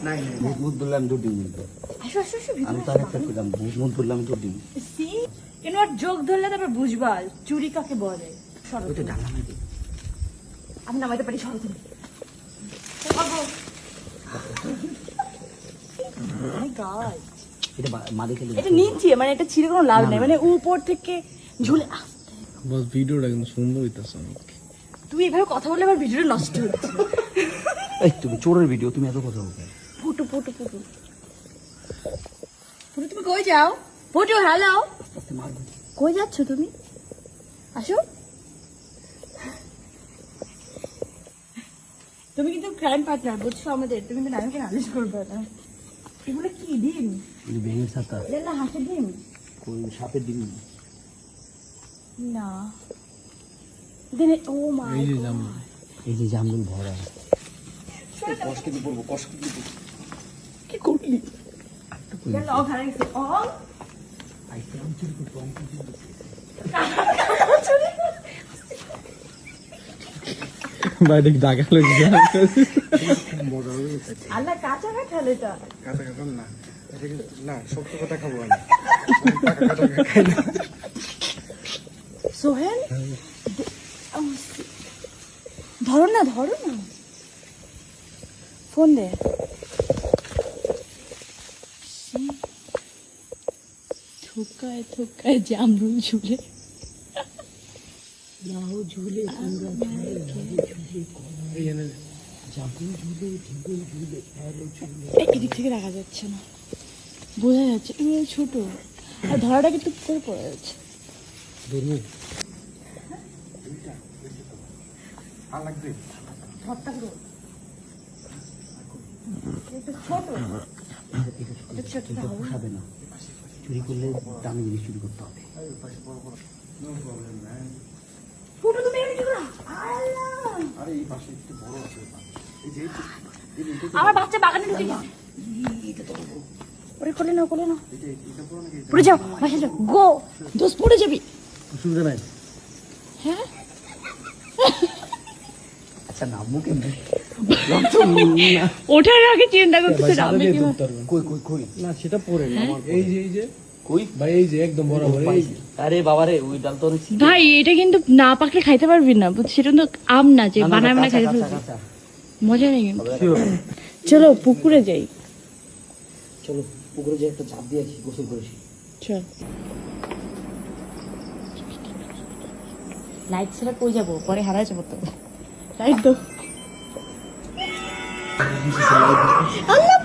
নাই ভূত বললাম দুটি আমি তো আরেকটা পেলাম ভূত বললাম দুটি কেন আর যোগ ধরলে তারপর বুঝবাল চুরি কাকে বলে ওইটা ডালা নাকি আমি নামাইতে পারি সরো তুমি এটা মা দেখে এটা নিচে মানে এটা ছিঁড়ে কোনো লাভ নেই মানে উপর থেকে ঝুলে বস ভিডিওটা কিন্তু সুন্দর হইতাছে অনেক। তুই এভাবে কথা বললে আমার ভিডিওটা নষ্ট হচ্ছে এই তুমি চোরের ভিডিও তুমি এত কথা বলবে ফুটু ফুটু ফুটু ফুটু তুমি কই যাও ফুটু হ্যালো কই যাচ্ছ তুমি আসো তুমি কিন্তু ক্রাইম পার্টনার বুঝছো আমাদের তুমি কিন্তু নামকে নালিশ করবে না এগুলো কি ডিম ব্যাঙের ছাতা না হাঁসের ডিম কোন সাপের ডিম না দেনে ও মাই এই যে জামরুল ভরা কষ্ট কি বলবো কষ্ট কি করলি চলো ঘরে গেছে ও আইসক্রিম চুরি করতে বাইরে ডাকা লাগছে আল্লাহ কাঁচা কাঁঠাল এটা কাঁচা কাঁঠাল না এটা না শক্ত কথা খাবো আমি পাকা কাঁঠাল খাই না সোহেল ধরো না ফোন দে থুকায় থুকায় জামরুল ঝুলে ঝুলে এদিক থেকে দেখা যাচ্ছে না বোঝা যাচ্ছে এগুলো ছোট আর ধরাটা কিন্তু করে পড়ে যাচ্ছে আর লাগবে ধরটা করো এটা ছোট এটা ছোট পোষাবে না চুরি করলে দামি জিনিস চুরি করতে হবে ফুটো তুমি এমনি কি করো আল্লাহ আরে এই পাশে একটু বড় আছে এই যে আমার বাচ্চা বাগানে ঢুকে গেছে ওরে কোলে নাও এটা পুরো নাকি পড়ে যাও বাসা যাও গো দোষ পড়ে যাবি অসুবিধা নাই হ্যাঁ আচ্ছা নামবো কেমনি ওঠার আগে চিন্তা করতেছে কই কই কই না সেটা পরে না আমার এই যে কই ভাই এই যে একদম বরাবর এই যে আরে বাবারে ওই ডাল তো অনেক ভাই এটা কিন্তু না পাকলে খাইতে পারবি না সেটা তো আম না যে বানায় বানায় খাইতে পারবি মজা নেই কিন্তু চলো পুকুরে যাই চলো পুকুরে যে একটা ঝাঁপ দিয়ে আসি গোসল করেছি চল লাইট ছেড়ে কই যাবো পরে হারাই যাবো তো লাইট দাও আল্লাহ